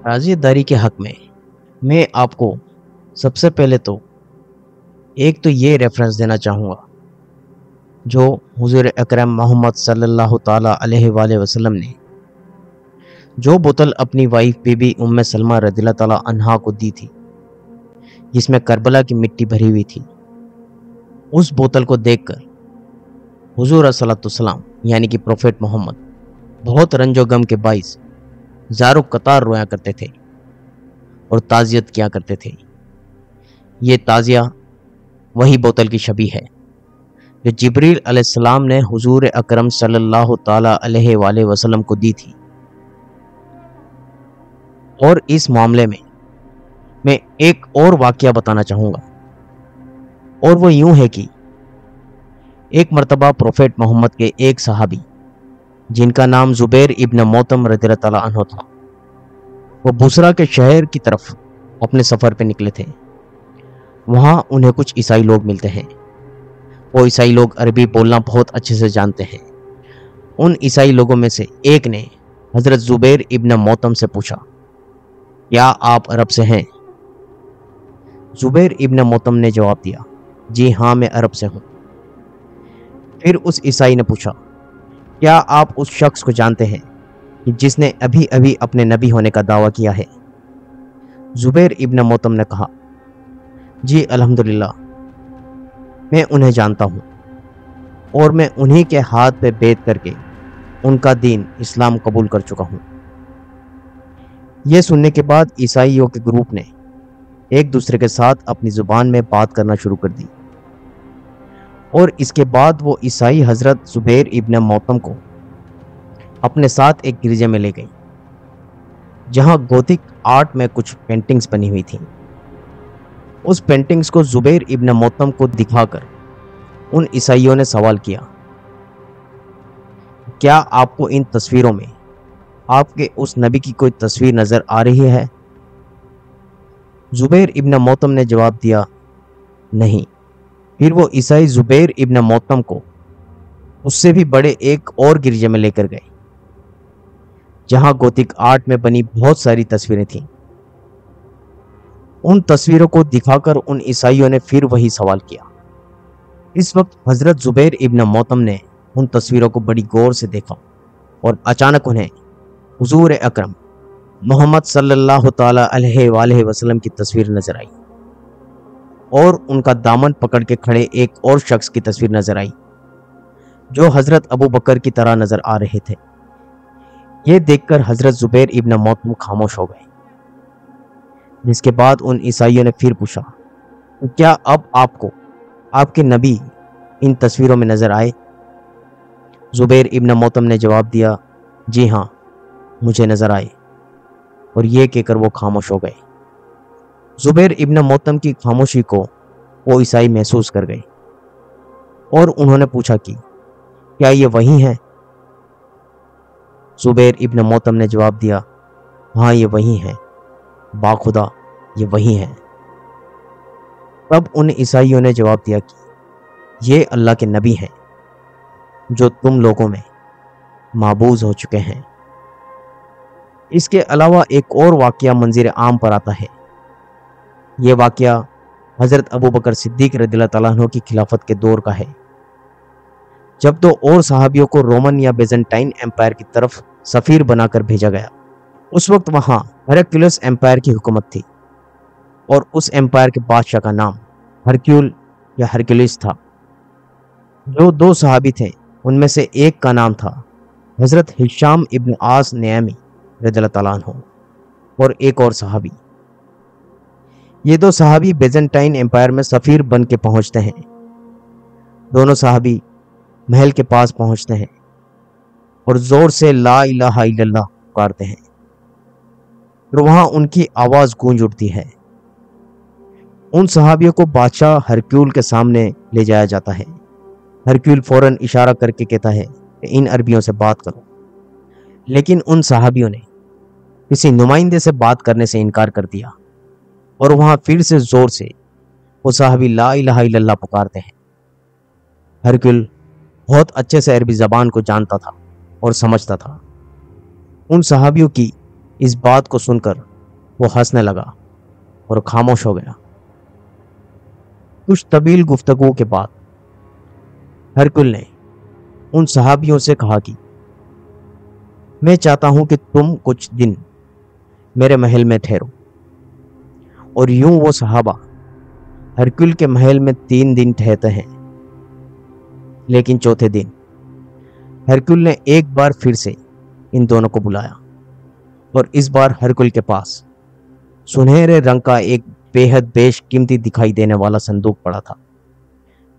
تعزیت داری کے حق میں آپ کو سب سے پہلے تو ایک تو یہ ریفرنس دینا چاہوں گا جو حضور اکرم محمد صلی اللہ تعالی علیہ وآلہ وسلم نے جو بوتل اپنی وائف بی بی ام سلمہ رضی اللہ تعالی عنہا کو دی تھی، جس میں کربلا کی مٹی بھری ہوئی تھی، اس بوتل کو دیکھ کر حضور صلی اللہ علیہ وسلم یعنی کہ پروفیٹ محمد بہت رنج و غم کے باعث زارو قطار رویا کرتے تھے اور تعزیت کیا کرتے تھے۔ یہ تعزیہ وہی بوتل کی شبیہ ہے جو جبریل علیہ السلام نے حضور اکرم صلی اللہ تعالی علیہ وآلہ وسلم کو دی تھی۔ اور اس معاملے میں ایک اور واقعہ بتانا چاہوں گا، اور وہ یوں ہے کہ ایک مرتبہ پروفیٹ محمد کے ایک صحابی جن کا نام زبیر ابن موتم رضی اللہ تعالی عنہ تھا، وہ بصرہ کے شہر کی طرف اپنے سفر پہ نکلے تھے۔ وہاں انہیں کچھ عیسائی لوگ ملتے ہیں۔ وہ عیسائی لوگ عربی بولنا بہت اچھے سے جانتے ہیں۔ ان عیسائی لوگوں میں سے ایک نے حضرت زبیر ابن موتم سے پوچھا، کیا آپ عرب سے ہیں؟ زبیر ابن موتم نے جواب دیا، جی ہاں میں عرب سے ہوں۔ پھر اس عیسائی نے پوچھا، کیا آپ اس شخص کو جانتے ہیں کہ جس نے ابھی ابھی اپنے نبی ہونے کا دعویٰ کیا ہے؟ زبیر ابن موتم نے کہا، جی الحمدللہ میں انہیں جانتا ہوں، اور میں انہی کے ہاتھ پہ بیعت کر کے ان کا دین اسلام قبول کر چکا ہوں۔ یہ سننے کے بعد عیسائیوں کے گروپ نے ایک دوسرے کے ساتھ اپنی زبان میں بات کرنا شروع کر دی، اور اس کے بعد وہ عیسائی حضرت زبیر ابن موتم کو اپنے ساتھ ایک گرجے میں لے گئی جہاں گوتھک آرٹ میں کچھ پینٹنگز بنی ہوئی تھیں۔ اس پینٹنگز کو زبیر ابن موتم کو دکھا کر ان عیسائیوں نے سوال کیا، کیا آپ کو ان تصویروں میں آپ کے اس نبی کی کوئی تصویر نظر آ رہی ہے؟ زبیر ابن موتم نے جواب دیا، نہیں۔ پھر وہ عیسائی زبیر ابن موتم کو اس سے بھی بڑے ایک اور گرجے میں لے کر گئے جہاں گوتھک آرٹ میں بنی بہت ساری تصویریں تھیں۔ ان تصویروں کو دکھا کر ان عیسائیوں نے پھر وہی سوال کیا۔ اس وقت حضرت زبیر ابن موتم نے ان تصویروں کو بڑی غور سے دیکھا، اور اچانک انہیں حضور اکرم محمد صلی اللہ تعالی علیہ وآلہ وسلم کی تصویر نظر آئی، اور ان کا دامن پکڑ کے کھڑے ایک اور شخص کی تصویر نظر آئی جو حضرت ابو بکر کی طرح نظر آ رہے تھے۔ یہ دیکھ کر حضرت زبیر ابن موتم خاموش ہو گئے، جس کے بعد ان عیسائیوں نے پھر پوچھا، کیا اب آپ کو آپ کے نبی ان تصویروں میں نظر آئے؟ زبیر ابن موتم نے جواب دیا، جی ہاں مجھے نظر آئے، اور یہ کہہ کر وہ خاموش ہو گئے۔ زبیر ابن موتم کی خاموشی کو وہ عیسائی محسوس کر گئے، اور انہوں نے پوچھا کہ کیا یہ وہی ہیں؟ زبیر ابن موتم نے جواب دیا، ہاں یہ وہی ہیں، باخدا یہ وہی ہیں۔ تب ان عیسائیوں نے جواب دیا کہ یہ اللہ کے نبی ہیں جو تم لوگوں میں معبوز ہو چکے ہیں۔ اس کے علاوہ ایک اور واقعہ منظر عام پر آتا ہے۔ یہ واقعہ حضرت ابو بکر صدیق رضی اللہ تعالیٰ عنہ کی خلافت کے دور کا ہے، جب دو اور صحابیوں کو رومن یا بیزنٹائن امپائر کی طرف سفیر بنا کر بھیجا گیا۔ اس وقت وہاں ہرکلیوس امپائر کی حکومت تھی، اور اس امپائر کے بادشاہ کا نام ہرکیول یا ہرکلیس تھا۔ جو دو صحابی تھے ان میں سے ایک کا نام تھا حضرت ہشام ابن عاص نعمی رضی اللہ تعالیٰ عنہ، اور ایک اور صحابی۔ یہ دو صحابی بیزنٹائن امپائر میں سفیر بن کے پہنچتے ہیں۔ دونوں صحابی محل کے پاس پہنچتے ہیں اور زور سے لا الہ الا اللہ پکارتے ہیں، اور وہاں ان کی آواز گونج اٹھتی ہے۔ ان صحابیوں کو بادشاہ ہرکیول کے سامنے لے جایا جاتا ہے۔ ہرکیول فوراً اشارہ کر کے کہتا ہے کہ ان عربیوں سے بات کرو، لیکن ان صحابیوں نے کسی نمائندے سے بات کرنے سے انکار کر دیا، اور وہاں پھر سے زور سے وہ صحابی لا الہ الا اللہ پکارتے ہیں۔ ہرکیول بہت اچھے سے عربی زبان کو جانتا تھا اور سمجھتا تھا۔ ان صحابیوں کی اس بات کو سن کر وہ ہنسنے لگا اور خاموش ہو گیا۔ کچھ طویل گفتگو کے بعد ہرکل نے ان صحابیوں سے کہا کہ میں چاہتا ہوں کہ تم کچھ دن میرے محل میں ٹھہرو۔ اور یوں وہ صحابہ ہرکل کے محل میں 3 دن ٹھہرتے ہیں، لیکن چوتھے دن ہرکل نے ایک بار پھر سے ان دونوں کو بلایا، اور اس بار ہرکل کے پاس سنہرے رنگ کا ایک بے حد بیش قیمتی دکھائی دینے والا صندوق پڑا تھا،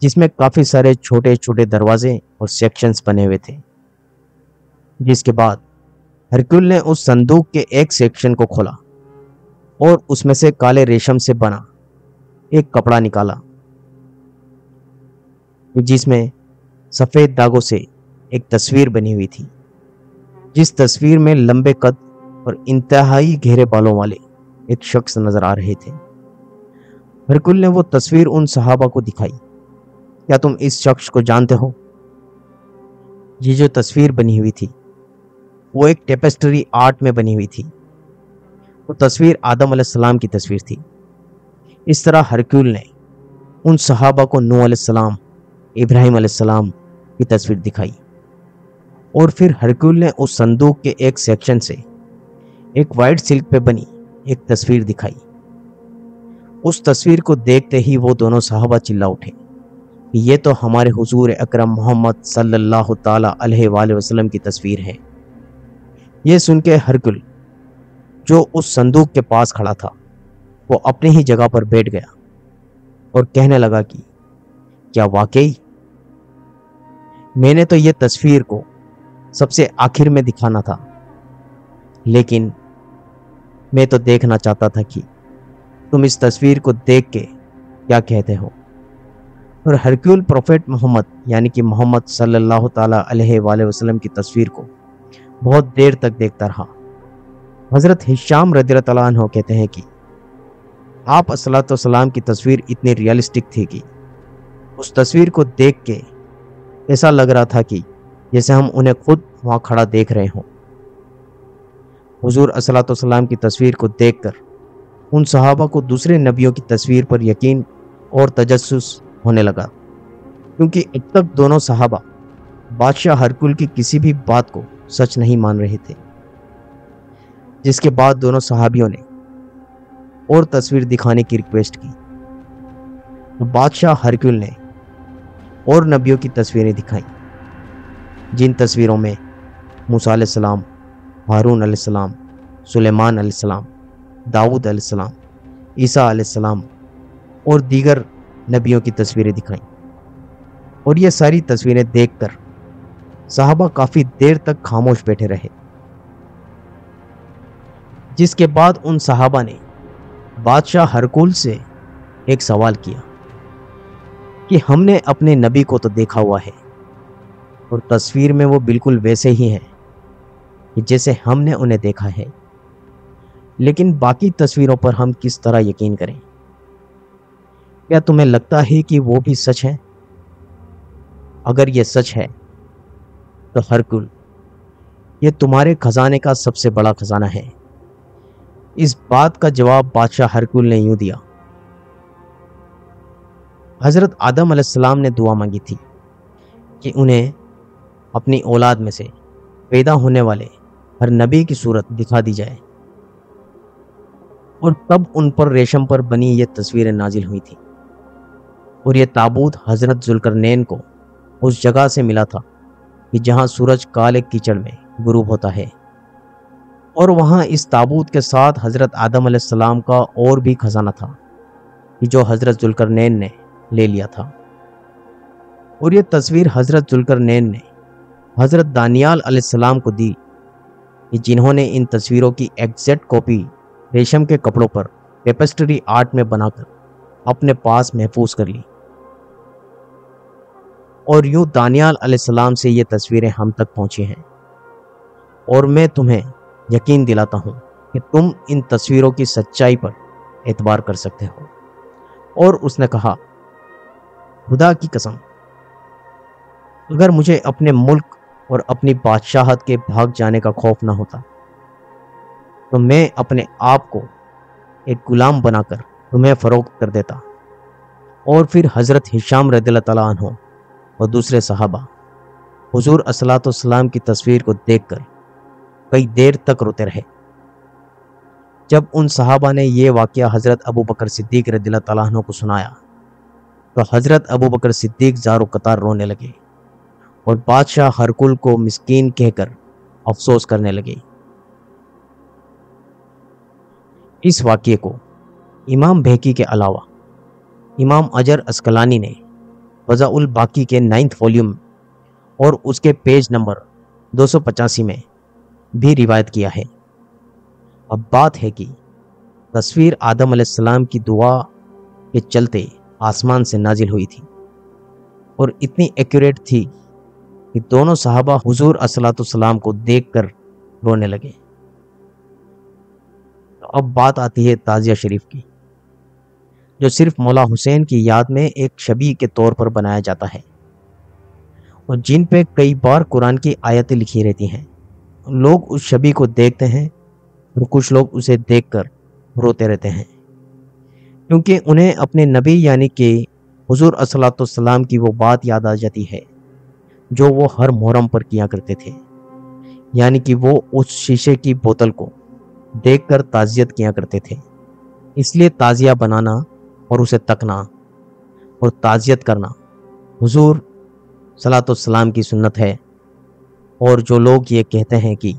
جس میں کافی سارے چھوٹے چھوٹے دروازے اور سیکشنز بنے ہوئے تھے۔ جس کے بعد ہرکل نے اس صندوق کے ایک سیکشن کو کھولا اور اس میں سے کالے ریشم سے بنا ایک کپڑا نکالا، جس میں سفید داغوں سے ایک تصویر بنی ہوئی تھی، جس تصویر میں لمبے قد اور انتہائی گہرے بالوں والے ایک شخص نظر آ رہے تھے۔ ہرکل نے وہ تصویر ان صحابہ کو دکھائی۔ کیا تم اس شخص کو جانتے ہو؟ یہ جو تصویر بنی ہوئی تھی وہ ایک ٹیپسٹری آرٹ میں بنی ہوئی تھی۔ وہ تصویر آدم علیہ السلام کی تصویر تھی۔ اس طرح ہرکل نے ان صحابہ کو نوح علیہ السلام، ابراہیم علیہ السلام کی تصویر دکھائی، اور پھر ہرکل نے اس صندوق کے ایک سیکشن سے ایک وائٹ سلک پہ بنی ایک تصویر دکھائی۔ اس تصویر کو دیکھتے ہی وہ دونوں صحابہ چلا اٹھے کہ یہ تو ہمارے حضور اکرم محمد صلی اللہ تعالی علیہ وآلہ وسلم کی تصویر ہے۔ یہ سن کے ہرکل، جو اس صندوق کے پاس کھڑا تھا، وہ اپنی ہی جگہ پر بیٹھ گیا اور کہنے لگا کہ کیا واقعی میں نے تو یہ تصویر کو سب سے آخر میں دکھانا تھا، لیکن میں تو دیکھنا چاہتا تھا کہ تم اس تصویر کو دیکھ کے کیا کہتے ہو۔ اور ہرکل پروفیٹ محمد یعنی کہ محمد صلی اللہ تعالی علیہ وآلہ وسلم کی تصویر کو بہت دیر تک دیکھتا رہا۔ حضرت ہشام رضی اللہ تعالیٰ عنہ کہتے ہیں کہ آپ صلی اللہ علیہ وسلم کی تصویر اتنی ریئلسٹک تھی کہ اس تصویر کو دیکھ کے ایسا لگ رہا تھا کہ جیسے ہم انہیں خود وہاں کھڑا دیکھ رہے ہوں۔ حضور صلی اللہ علیہ وسلم کی تصویر کو دیکھ کر ان صحابہ کو دوسرے نبیوں کی تصویر پر یقین اور تجسس ہونے لگا، کیونکہ اب تک دونوں صحابہ بادشاہ ہرکل کی کسی بھی بات کو سچ نہیں مان رہے تھے۔ جس کے بعد دونوں صحابیوں نے اور تصویر دکھانے کی ریکویسٹ کی۔ بادشاہ ہرکل نے اور نبیوں کی تصویریں دکھائیں، جن تصویروں میں موسیٰ علیہ السلام، ہارون علیہ السلام، سلیمان علیہ السلام، داؤد علیہ السلام، عیسیٰ علیہ السلام اور دیگر نبیوں کی تصویریں دکھائیں۔ اور یہ ساری تصویریں دیکھ کر صحابہ کافی دیر تک خاموش بیٹھے رہے، جس کے بعد ان صحابہ نے بادشاہ ہرکل سے ایک سوال کیا کہ ہم نے اپنے نبی کو تو دیکھا ہوا ہے، اور تصویر میں وہ بالکل ویسے ہی ہیں جیسے ہم نے انہیں دیکھا ہے، لیکن باقی تصویروں پر ہم کس طرح یقین کریں؟ کیا تمہیں لگتا ہے کہ وہ بھی سچ ہے؟ اگر یہ سچ ہے تو ہرکل، یہ تمہارے خزانے کا سب سے بڑا خزانہ ہے۔ اس بات کا جواب بادشاہ ہرکل نے یوں دیا: حضرت آدم علیہ السلام نے دعا مانگی تھی کہ انہیں اپنی اولاد میں سے پیدا ہونے والے ہر نبی کی صورت دکھا دی جائے، اور تب ان پر ریشم پر بنی یہ تصویریں نازل ہوئی تھیں۔ اور یہ تابوت حضرت ذوالقرنین کو اس جگہ سے ملا تھا کہ جہاں سورج کالے کیچڑ میں غروب ہوتا ہے، اور وہاں اس تابوت کے ساتھ حضرت آدم علیہ السلام کا اور بھی خزانہ تھا کہ جو حضرت ذوالقرنین نے لے لیا تھا۔ اور یہ تصویر حضرت ذوالقرنین نے حضرت دانیال علیہ السلام کو دی کہ جنہوں نے ان تصویروں کی ایگزیکٹ کاپی ریشم کے کپڑوں پر ٹیپسٹری آرٹ میں بنا کر اپنے پاس محفوظ کر لی۔ اور یوں دانیال علیہ السلام سے یہ تصویریں ہم تک پہنچی ہیں، اور میں تمہیں یقین دلاتا ہوں کہ تم ان تصویروں کی سچائی پر اعتبار کر سکتے ہو۔ اور اس نے کہا، خدا کی قسم، اگر مجھے اپنے ملک اور اپنی بادشاہت کے بھاگ جانے کا خوف نہ ہوتا تو میں اپنے آپ کو ایک غلام بنا کر تمہیں فروخت کر دیتا۔ اور پھر حضرت ہشام رضی اللہ تعالیٰ عنہ اور دوسرے صحابہ حضور الصلوۃ والسلام کی تصویر کو دیکھ کر کئی دیر تک روتے رہے۔ جب ان صحابہ نے یہ واقعہ حضرت ابو بکر صدیق رضی اللہ تعالیٰ عنہ کو سنایا تو حضرت ابو بکر صدیق زار و قطار رونے لگے اور بادشاہ ہرقل کو مسکین کہہ کر افسوس کرنے لگے۔ اس واقعے کو امام بہقی کے علاوہ امام اجر اسقلانی نے وضع الباقی کے 9 والیوم اور اس کے پیج نمبر 285 میں بھی روایت کیا ہے۔ اب بات ہے کہ تصویر آدم علیہ السلام کی دعا کے چلتے آسمان سے نازل ہوئی تھی اور اتنی ایکوریٹ تھی کہ دونوں صحابہ حضور الصلوۃ والسلام کو دیکھ کر رونے لگے۔ اب بات آتی ہے تعزیہ شریف کی، جو صرف مولا حسین کی یاد میں ایک شبیہ کے طور پر بنایا جاتا ہے اور جن پہ کئی بار قرآن کی آیتیں لکھی رہتی ہیں۔ لوگ اس شبیہ کو دیکھتے ہیں اور کچھ لوگ اسے دیکھ کر روتے رہتے ہیں، کیونکہ انہیں اپنے نبی یعنی کہ حضور الصلوۃ والسلام کی وہ بات یاد آ جاتی ہے جو وہ ہر محرم پر کیا کرتے تھے، یعنی کہ وہ اس شیشے کی بوتل کو دیکھ کر تعزیت کیا کرتے تھے۔ اس لیے تعزیہ بنانا اور اسے تکنا اور تعزیت کرنا حضور صلوات والسلام کی سنت ہے۔ اور جو لوگ یہ کہتے ہیں کہ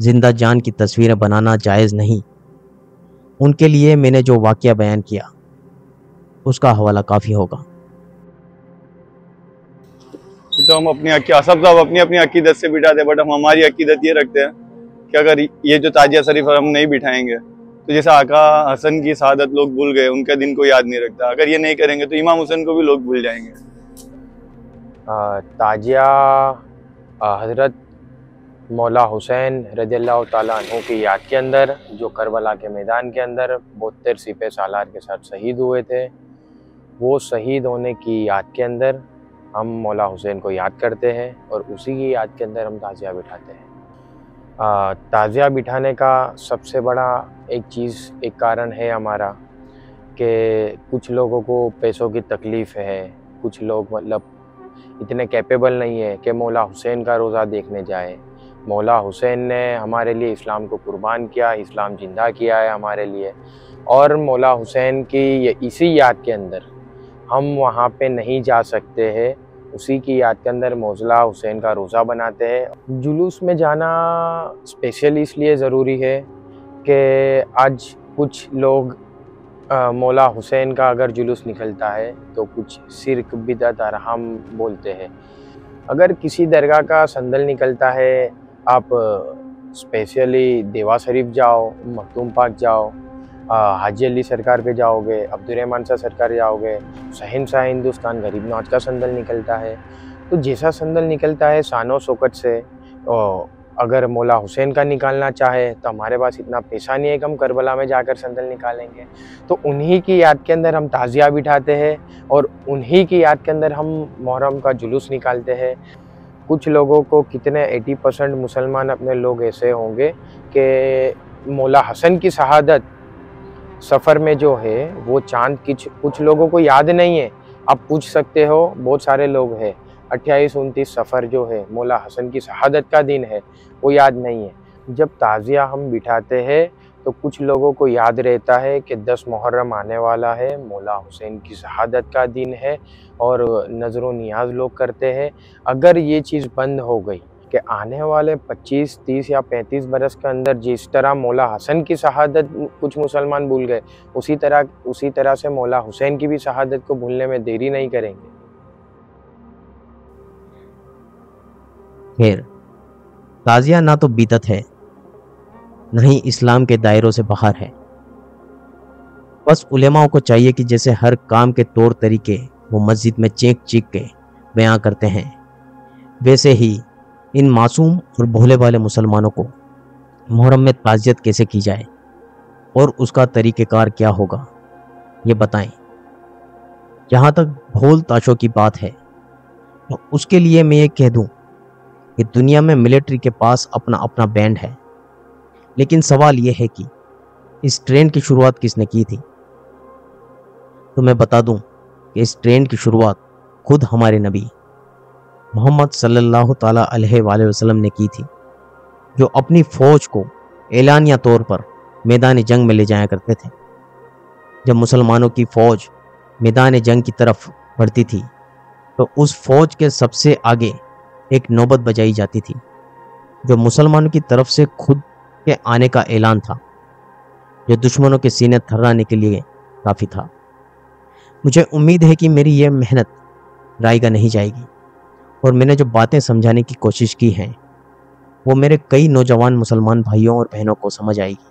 زندہ جان کی تصویریں بنانا جائز نہیں، ان کے لیے میں نے جو واقعہ بیان کیا اس کا حوالہ کافی ہوگا۔ تو ہم اپنی سب اپنی اپنی عقیدت سے بٹھاتے ہیں، بٹ ہم ہماری عقیدت یہ رکھتے ہیں کہ اگر یہ جو تعزیہ شریف ہم نہیں بٹھائیں گے تو جیسے آقا حسن کی شہادت لوگ بھول گئے، ان کا دن کو یاد نہیں رکھتا، اگر یہ نہیں کریں گے تو امام حسین کو بھی لوگ بھول جائیں گے۔ تعزیہ حضرت مولا حسین رضی اللہ تعالیٰ عنہ کی یاد کے اندر، جو کربلا کے میدان کے اندر 72 سپہ سالار کے ساتھ شہید ہوئے تھے، وہ شہید ہونے کی یاد کے اندر ہم مولا حسین کو یاد کرتے ہیں اور اسی کی یاد کے اندر ہم تعزیہ بٹھاتے ہیں۔ تعزیہ بٹھانے کا سب سے بڑا ایک کارن ہے ہمارا کہ کچھ لوگوں کو پیسوں کی تکلیف ہے، کچھ لوگ اتنے کیپیبل نہیں ہے کہ مولا حسین کا روزہ دیکھنے جائے۔ مولا حسین نے ہمارے لیے اسلام کو قربان کیا، اسلام زندہ کیا ہے ہمارے لیے، اور مولا حسین کی اسی یاد کے اندر ہم وہاں پہ نہیں جا سکتے ہیں، اسی کی یاد کے اندر موضوع حسین کا روزہ بناتے ہیں۔ جلوس میں جانا اسپیشلی اس لیے ضروری ہے کہ آج کچھ لوگ مولا حسین کا اگر جلوس نکلتا ہے تو کچھ شرک بدعت حرام بولتے ہیں۔ اگر کسی درگاہ کا صندل نکلتا ہے، آپ اسپیشلی دیوا شریف جاؤ، مختوم پاک جاؤ، حاجی علی سرکار پہ جاؤ گے، عبدالرحمن شاہ سرکار جاؤ گے، شہنشاہ ہندوستان غریب نواز کا صندل نکلتا ہے، تو جیسا صندل نکلتا ہے شان و شوکت سے، اگر مولا حسین کا نکالنا چاہے تو ہمارے پاس اتنا پیسہ نہیں ہے کہ ہم کربلا میں جا کر صندل نکالیں گے، تو انہی کی یاد کے اندر ہم تعزیہ بٹھاتے ہیں اور انہی کی یاد کے اندر ہم محرم کا جلوس نکالتے ہیں۔ کچھ لوگوں کو کتنے 80% مسلمان اپنے لوگ ایسے ہوں گے کہ مولا حسن کی شہادت سفر میں جو ہے وہ چاند کچھ لوگوں کو یاد نہیں ہے، آپ پوچھ سکتے ہو، بہت سارے لوگ ہیں 28-29 سفر جو ہے مولا حسن کی شہادت کا دن ہے، وہ یاد نہیں ہے۔ جب تعزیہ ہم بٹھاتے ہیں تو کچھ لوگوں کو یاد رہتا ہے کہ 10 محرم آنے والا ہے، مولا حسین کی شہادت کا دن ہے، اور نظر و نیاز لوگ کرتے ہیں۔ اگر یہ چیز بند ہو گئی کہ آنے والے 25, 30 یا 35 برس کے اندر جس طرح مولا حسن کی شہادت کچھ مسلمان بھول گئے، اسی طرح سے مولا حسین کی بھی شہادت کو بھولنے میں دیری نہیں کریں گے۔ خیر، تعزیہ نہ تو بدعت ہے، نہ ہی اسلام کے دائروں سے باہر ہے۔ بس علماء کو چاہیے کہ جیسے ہر کام کے طور طریقے وہ مسجد میں چیک چیک کے بیان کرتے ہیں، ویسے ہی ان معصوم اور بھولے والے مسلمانوں کو محرم میں تعزیت کیسے کی جائے اور اس کا طریقہ کار کیا ہوگا یہ بتائیں۔ جہاں تک بھول تاشوں کی بات ہے تو اس کے لیے میں یہ کہہ دوں کہ دنیا میں ملٹری کے پاس اپنا بینڈ ہے، لیکن سوال یہ ہے کہ اس ٹرینڈ کی شروعات کس نے کی تھی؟ تو میں بتا دوں کہ اس ٹرینڈ کی شروعات خود ہمارے نبی محمد صلی اللہ تعالیٰ علیہ وآلہ وسلم نے کی تھی، جو اپنی فوج کو اعلانیہ طور پر میدان جنگ میں لے جایا کرتے تھے۔ جب مسلمانوں کی فوج میدان جنگ کی طرف بڑھتی تھی تو اس فوج کے سب سے آگے ایک نوبت بجائی جاتی تھی، جو مسلمانوں کی طرف سے خود کے آنے کا اعلان تھا، جو دشمنوں کے سینے تھرانے کے لیے کافی تھا۔ مجھے امید ہے کہ میری یہ محنت رائے گاہ نہیں جائے گی، اور میں نے جو باتیں سمجھانے کی کوشش کی ہیں وہ میرے کئی نوجوان مسلمان بھائیوں اور بہنوں کو سمجھ آئے گی۔